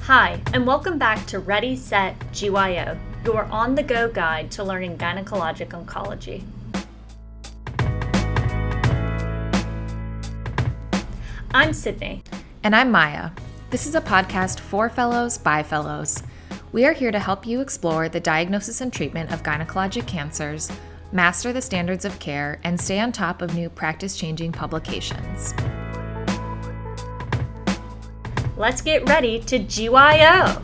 Hi, and welcome back to Ready, Set, GYO, your on-the-go guide to learning gynecologic oncology. I'm Sydney. And I'm Maya. This is a podcast for fellows by fellows. We are here to help you explore the diagnosis and treatment of gynecologic cancers, master the standards of care, and stay on top of new practice-changing publications. Let's get ready to GYO.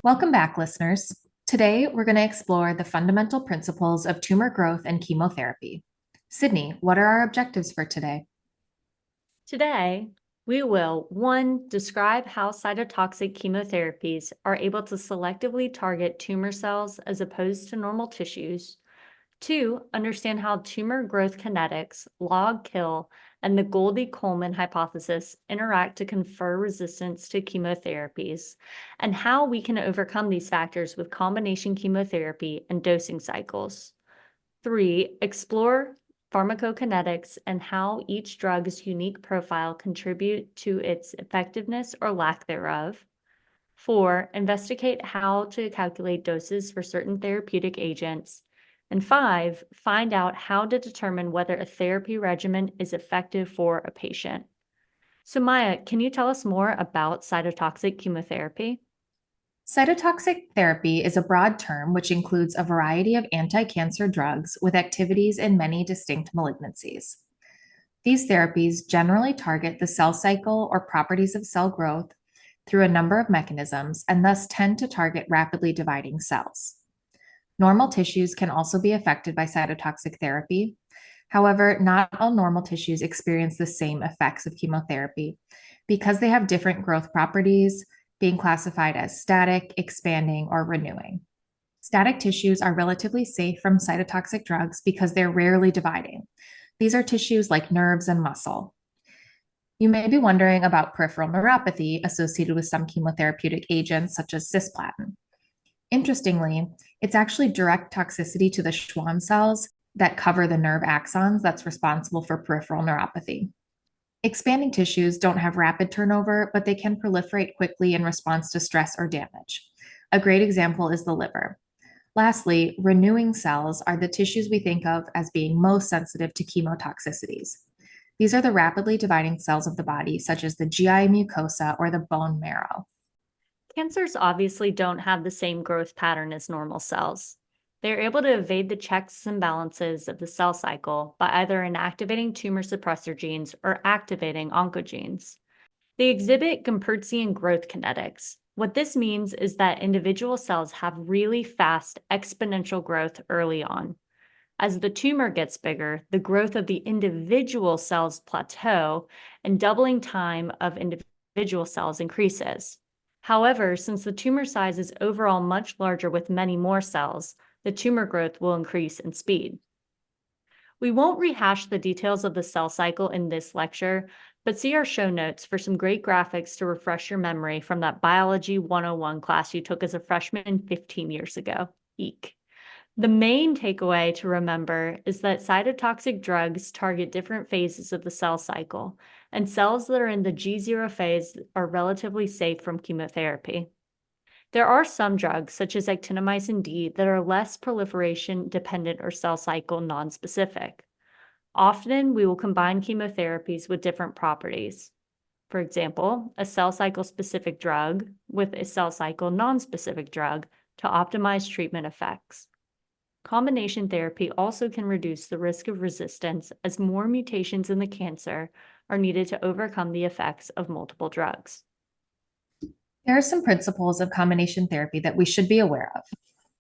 Welcome back, listeners. Today, we're going to explore the fundamental principles of tumor growth and chemotherapy. Sydney, what are our objectives for today? Today, we will 1. Describe how cytotoxic chemotherapies are able to selectively target tumor cells as opposed to normal tissues. 2. Understand how tumor growth kinetics, log kill, and the Goldie-Coleman hypothesis interact to confer resistance to chemotherapies, and how we can overcome these factors with combination chemotherapy and dosing cycles. 3. Explore pharmacokinetics and how each drug's unique profile contribute to its effectiveness or lack thereof. 4. Investigate how to calculate doses for certain therapeutic agents. And 5, find out how to determine whether a therapy regimen is effective for a patient. So Maya, can you tell us more about cytotoxic chemotherapy? Cytotoxic therapy is a broad term which includes a variety of anti-cancer drugs with activities in many distinct malignancies. These therapies generally target the cell cycle or properties of cell growth through a number of mechanisms and thus tend to target rapidly dividing cells. Normal tissues can also be affected by cytotoxic therapy. However, not all normal tissues experience the same effects of chemotherapy because they have different growth properties, being classified as static, expanding, or renewing. Static tissues are relatively safe from cytotoxic drugs because they're rarely dividing. These are tissues like nerves and muscle. You may be wondering about peripheral neuropathy associated with some chemotherapeutic agents such as cisplatin. Interestingly, it's actually direct toxicity to the Schwann cells that cover the nerve axons that's responsible for peripheral neuropathy. Expanding tissues don't have rapid turnover, but they can proliferate quickly in response to stress or damage. A great example is the liver. Lastly, renewing cells are the tissues we think of as being most sensitive to chemotoxicities. These are the rapidly dividing cells of the body, such as the GI mucosa or the bone marrow. Cancers obviously don't have the same growth pattern as normal cells. They're able to evade the checks and balances of the cell cycle by either inactivating tumor suppressor genes or activating oncogenes. They exhibit Gompertzian growth kinetics. What this means is that individual cells have really fast exponential growth early on. As the tumor gets bigger, the growth of the individual cells plateau and doubling time of individual cells increases. However, since the tumor size is overall much larger with many more cells, the tumor growth will increase in speed. We won't rehash the details of the cell cycle in this lecture, but see our show notes for some great graphics to refresh your memory from that Biology 101 class you took as a freshman 15 years ago. Eek. The main takeaway to remember is that cytotoxic drugs target different phases of the cell cycle, and cells that are in the G0 phase are relatively safe from chemotherapy. There are some drugs, such as actinomycin D, that are less proliferation dependent or cell cycle nonspecific. Often, we will combine chemotherapies with different properties. For example, a cell cycle specific drug with a cell cycle nonspecific drug to optimize treatment effects. Combination therapy also can reduce the risk of resistance as more mutations in the cancer are needed to overcome the effects of multiple drugs. There are some principles of combination therapy that we should be aware of.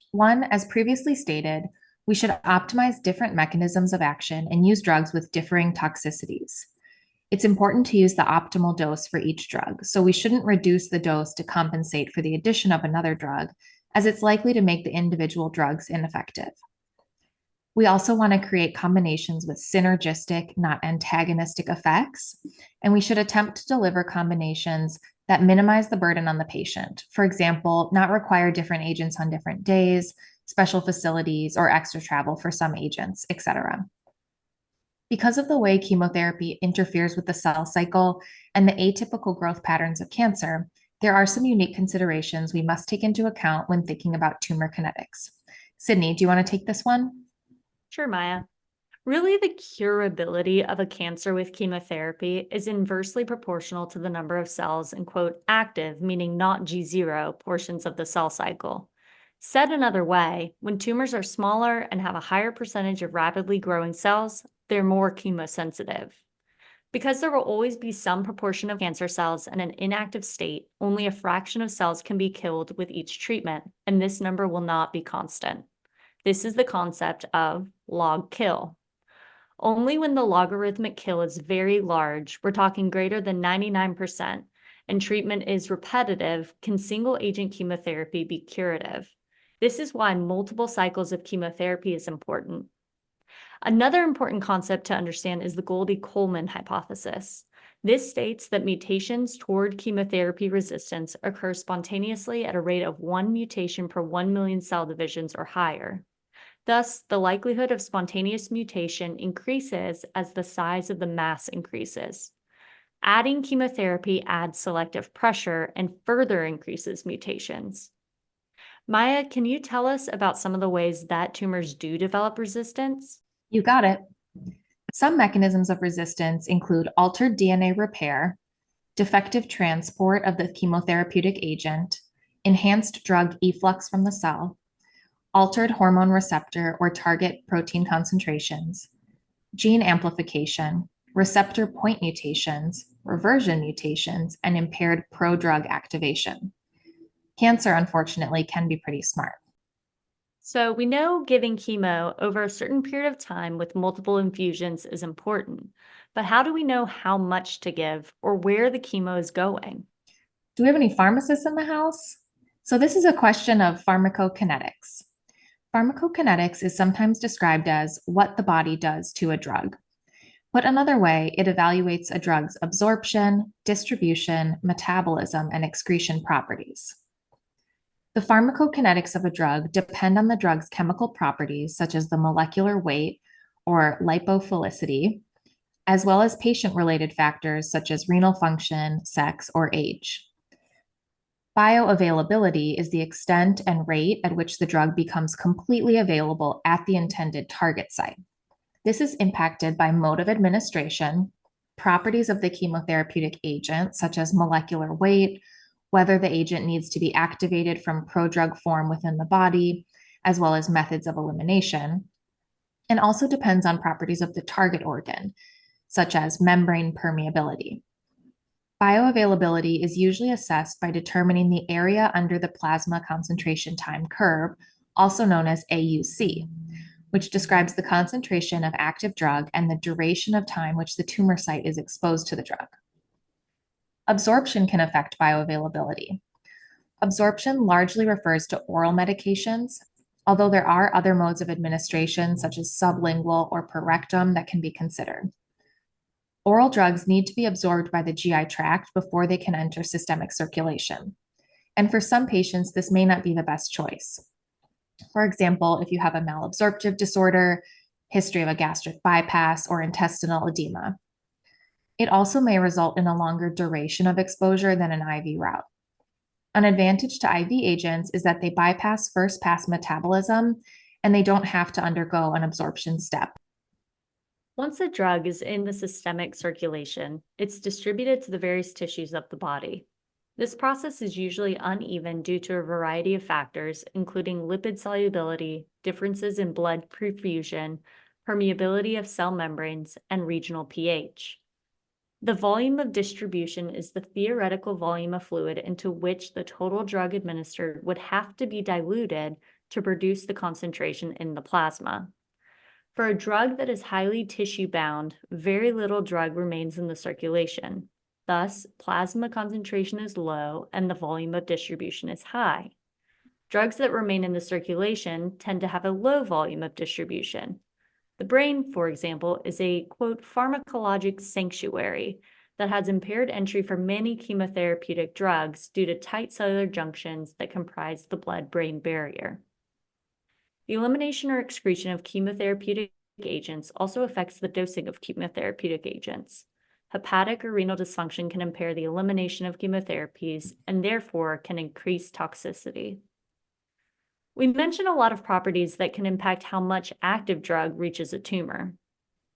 One, as previously stated, we should optimize different mechanisms of action and use drugs with differing toxicities. It's important to use the optimal dose for each drug, so we shouldn't reduce the dose to compensate for the addition of another drug, as it's likely to make the individual drugs ineffective. We also want to create combinations with synergistic, not antagonistic effects, and we should attempt to deliver combinations that minimize the burden on the patient. For example, not require different agents on different days, special facilities, or extra travel for some agents, etc. Because of the way chemotherapy interferes with the cell cycle and the atypical growth patterns of cancer, there are some unique considerations we must take into account when thinking about tumor kinetics. Sydney, do you want to take this one? Sure, Maya. Really, the curability of a cancer with chemotherapy is inversely proportional to the number of cells in quote active, meaning not G0 portions of the cell cycle. Said another way, when tumors are smaller and have a higher percentage of rapidly growing cells, they're more chemosensitive. Because there will always be some proportion of cancer cells in an inactive state, only a fraction of cells can be killed with each treatment, and this number will not be constant. This is the concept of log kill. Only when the logarithmic kill is very large, we're talking greater than 99%, and treatment is repetitive, can single agent chemotherapy be curative? This is why multiple cycles of chemotherapy is important. Another important concept to understand is the Goldie-Coleman hypothesis. This states that mutations toward chemotherapy resistance occur spontaneously at a rate of 1 mutation per 1 million cell divisions or higher. Thus, the likelihood of spontaneous mutation increases as the size of the mass increases. Adding chemotherapy adds selective pressure and further increases mutations. Maya, can you tell us about some of the ways that tumors do develop resistance? You got it. Some mechanisms of resistance include altered DNA repair, defective transport of the chemotherapeutic agent, enhanced drug efflux from the cell, altered hormone receptor or target protein concentrations, gene amplification, receptor point mutations, reversion mutations, and impaired prodrug activation. Cancer, unfortunately, can be pretty smart. So, we know giving chemo over a certain period of time with multiple infusions is important, but how do we know how much to give or where the chemo is going? Do we have any pharmacists in the house? So, this is a question of pharmacokinetics. Pharmacokinetics is sometimes described as what the body does to a drug. Put another way, it evaluates a drug's absorption, distribution, metabolism, and excretion properties. The pharmacokinetics of a drug depend on the drug's chemical properties, such as the molecular weight or lipophilicity, as well as patient-related factors such as renal function, sex, or age. Bioavailability is the extent and rate at which the drug becomes completely available at the intended target site. This is impacted by mode of administration, properties of the chemotherapeutic agent, such as molecular weight, whether the agent needs to be activated from prodrug form within the body, as well as methods of elimination, and also depends on properties of the target organ, such as membrane permeability. Bioavailability is usually assessed by determining the area under the plasma concentration time curve, also known as AUC, which describes the concentration of active drug and the duration of time which the tumor site is exposed to the drug. Absorption can affect bioavailability. Absorption largely refers to oral medications, although there are other modes of administration, such as sublingual or per rectum, that can be considered. Oral drugs need to be absorbed by the GI tract before they can enter systemic circulation. And for some patients, this may not be the best choice. For example, if you have a malabsorptive disorder, history of a gastric bypass, or intestinal edema. It also may result in a longer duration of exposure than an IV route. An advantage to IV agents is that they bypass first pass metabolism and they don't have to undergo an absorption step. Once a drug is in the systemic circulation, it's distributed to the various tissues of the body. This process is usually uneven due to a variety of factors, including lipid solubility, differences in blood perfusion, permeability of cell membranes, and regional pH. The volume of distribution is the theoretical volume of fluid into which the total drug administered would have to be diluted to produce the concentration in the plasma. For a drug that is highly tissue-bound, very little drug remains in the circulation. Thus, plasma concentration is low and the volume of distribution is high. Drugs that remain in the circulation tend to have a low volume of distribution. The brain, for example, is a, quote, pharmacologic sanctuary that has impaired entry for many chemotherapeutic drugs due to tight cellular junctions that comprise the blood-brain barrier. The elimination or excretion of chemotherapeutic agents also affects the dosing of chemotherapeutic agents. Hepatic or renal dysfunction can impair the elimination of chemotherapies and therefore can increase toxicity. We mentioned a lot of properties that can impact how much active drug reaches a tumor.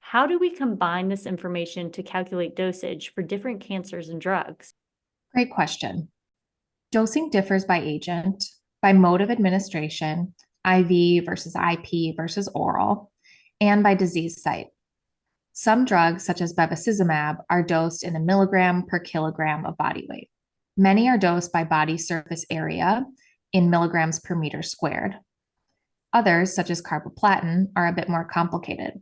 How do we combine this information to calculate dosage for different cancers and drugs? Great question. Dosing differs by agent, by mode of administration, IV versus IP versus oral, and by disease site. Some drugs, such as bevacizumab, are dosed in a milligram per kilogram of body weight. Many are dosed by body surface area in milligrams per meter squared. Others, such as carboplatin, are a bit more complicated.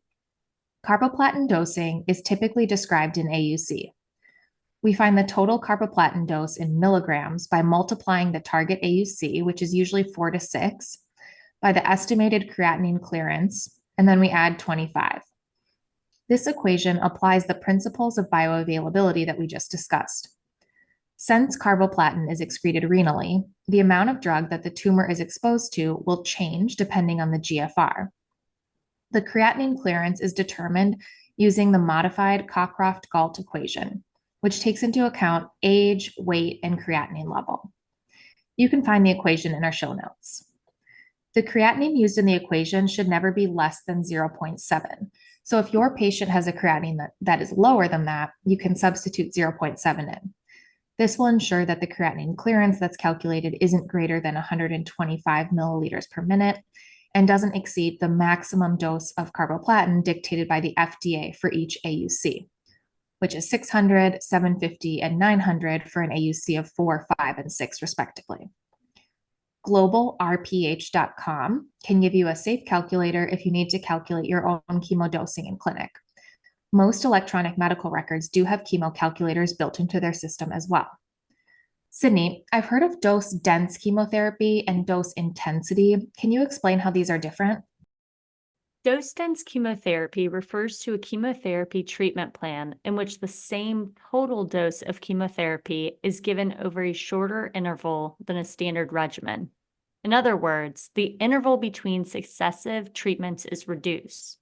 Carboplatin dosing is typically described in AUC. We find the total carboplatin dose in milligrams by multiplying the target AUC, which is usually 4 to 6, by the estimated creatinine clearance, and then we add 25. This equation applies the principles of bioavailability that we just discussed. Since carboplatin is excreted renally, the amount of drug that the tumor is exposed to will change depending on the GFR. The creatinine clearance is determined using the modified Cockcroft-Gault equation, which takes into account age, weight, and creatinine level. You can find the equation in our show notes. The creatinine used in the equation should never be less than 0.7. So if your patient has a creatinine that is lower than that, you can substitute 0.7 in. This will ensure that the creatinine clearance that's calculated isn't greater than 125 milliliters per minute and doesn't exceed the maximum dose of carboplatin dictated by the FDA for each AUC, which is 600, 750, and 900 for an AUC of 4, 5, and 6, respectively. GlobalRPH.com can give you a safe calculator if you need to calculate your own chemo dosing in clinic. Most electronic medical records do have chemo calculators built into their system as well. Sydney, I've heard of dose-dense chemotherapy and dose intensity. Can you explain how these are different? Dose-dense chemotherapy refers to a chemotherapy treatment plan in which the same total dose of chemotherapy is given over a shorter interval than a standard regimen. In other words, the interval between successive treatments is reduced.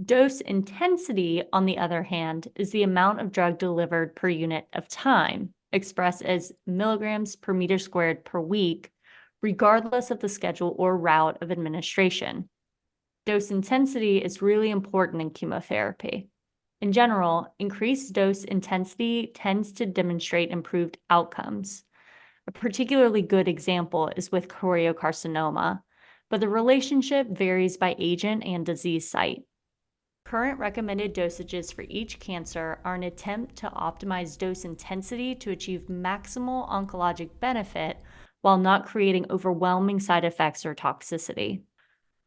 Dose intensity, on the other hand, is the amount of drug delivered per unit of time, expressed as milligrams per meter squared per week, regardless of the schedule or route of administration. Dose intensity is really important in chemotherapy. In general, increased dose intensity tends to demonstrate improved outcomes. A particularly good example is with choriocarcinoma, but the relationship varies by agent and disease site. Current recommended dosages for each cancer are an attempt to optimize dose intensity to achieve maximal oncologic benefit while not creating overwhelming side effects or toxicity.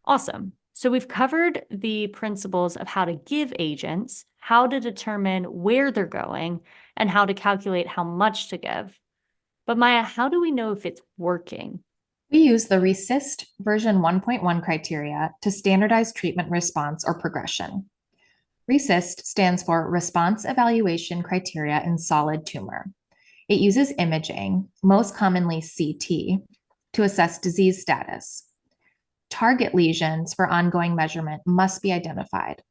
Awesome. So we've covered the principles of how to give agents, how to determine where they're going, and how to calculate how much to give. But Maya, how do we know if it's working? We use the RECIST version 1.1 criteria to standardize treatment response or progression. RECIST stands for Response Evaluation Criteria in Solid Tumor. It uses imaging, most commonly CT, to assess disease status. Target lesions for ongoing measurement must be identified.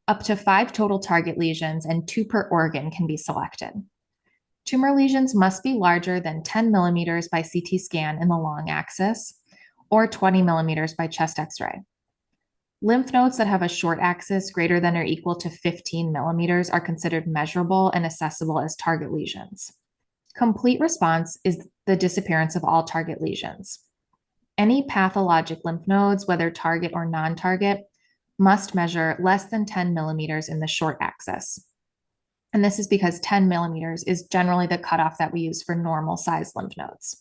Up to 5 total target lesions and 2 per organ can be selected. Tumor lesions must be larger than 10 millimeters by CT scan in the long axis or 20 millimeters by chest X-ray. Lymph nodes that have a short axis greater than or equal to 15 millimeters are considered measurable and accessible as target lesions. Complete response is the disappearance of all target lesions. Any pathologic lymph nodes, whether target or non-target, must measure less than 10 millimeters in the short axis. And this is because 10 millimeters is generally the cutoff that we use for normal sized lymph nodes.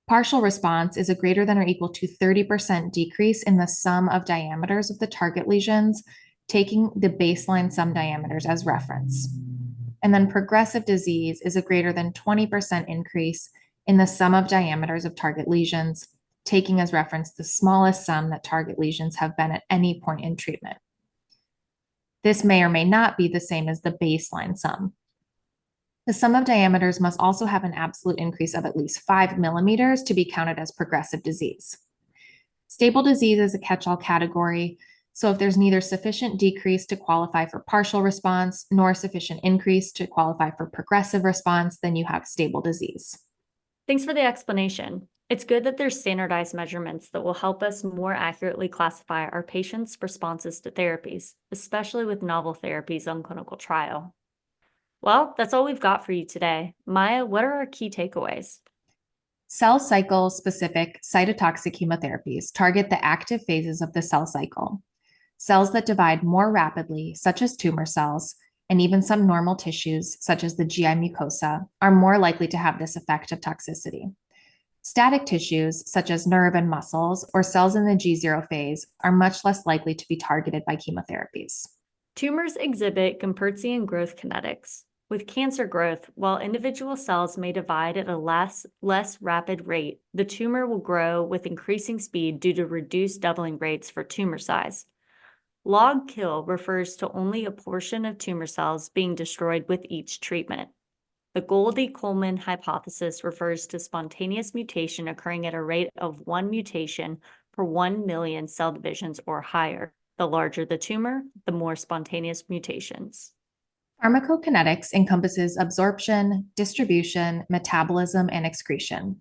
Partial response is a greater than or equal to 30% decrease in the sum of diameters of the target lesions, taking the baseline sum diameters as reference. And then progressive disease is a greater than 20% increase in the sum of diameters of target lesions, taking as reference the smallest sum that target lesions have been at any point in treatment. This may or may not be the same as the baseline sum. The sum of diameters must also have an absolute increase of at least 5 millimeters to be counted as progressive disease. Stable disease is a catch-all category. So if there's neither sufficient decrease to qualify for partial response nor sufficient increase to qualify for progressive response, then you have stable disease. Thanks for the explanation. It's good that there's standardized measurements that will help us more accurately classify our patients' responses to therapies, especially with novel therapies on clinical trial. Well, that's all we've got for you today. Maya, what are our key takeaways? Cell cycle specific cytotoxic chemotherapies target the active phases of the cell cycle. Cells that divide more rapidly, such as tumor cells, and even some normal tissues, such as the GI mucosa, are more likely to have this effect of toxicity. Static tissues, such as nerve and muscles, or cells in the G0 phase, are much less likely to be targeted by chemotherapies. Tumors exhibit Gompertzian growth kinetics. With cancer growth, while individual cells may divide at a less rapid rate, the tumor will grow with increasing speed due to reduced doubling rates for tumor size. Log kill refers to only a portion of tumor cells being destroyed with each treatment. The Goldie-Coleman hypothesis refers to spontaneous mutation occurring at a rate of 1 mutation per 1 million cell divisions or higher. The larger the tumor, the more spontaneous mutations. Pharmacokinetics encompasses absorption, distribution, metabolism, and excretion.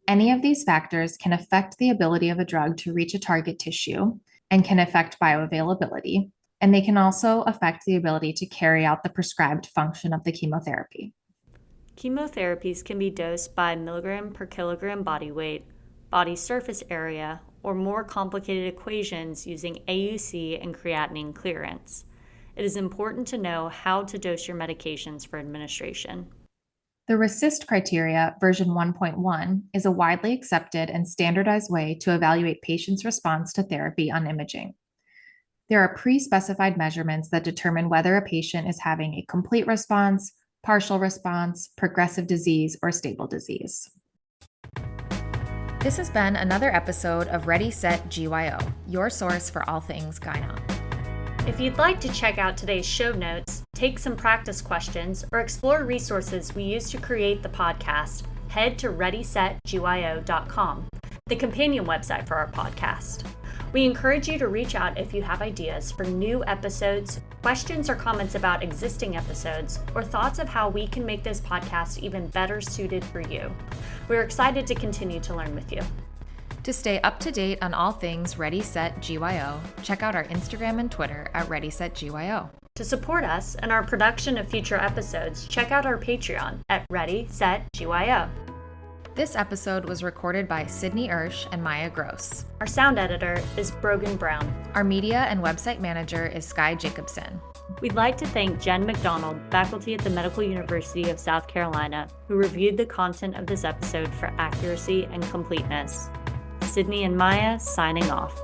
Any of these factors can affect the ability of a drug to reach a target tissue and can affect bioavailability, and they can also affect the ability to carry out the prescribed function of the chemotherapy. Chemotherapies can be dosed by milligram per kilogram body weight, body surface area, or more complicated equations using AUC and creatinine clearance. It is important to know how to dose your medications for administration. The RECIST criteria, version 1.1, is a widely accepted and standardized way to evaluate patients' response to therapy on imaging. There are pre-specified measurements that determine whether a patient is having a complete response, partial response, progressive disease, or stable disease. This has been another episode of Ready, Set, GYO, your source for all things gyno. If you'd like to check out today's show notes, take some practice questions, or explore resources we use to create the podcast, head to readysetgyo.com, the companion website for our podcast. We encourage you to reach out if you have ideas for new episodes, questions or comments about existing episodes, or thoughts of how we can make this podcast even better suited for you. We're excited to continue to learn with you. To stay up to date on all things Ready, Set, GYO, check out our Instagram and Twitter at ReadySetGYO. To support us and our production of future episodes, check out our Patreon at ReadySetGYO. This episode was recorded by Sydney Oesch and Maya Gross. Our sound editor is Brogan Brown. Our media and website manager is Sky Jacobson. We'd like to thank Jen McDonald, faculty at the Medical University of South Carolina, who reviewed the content of this episode for accuracy and completeness. Sydney and Maya signing off.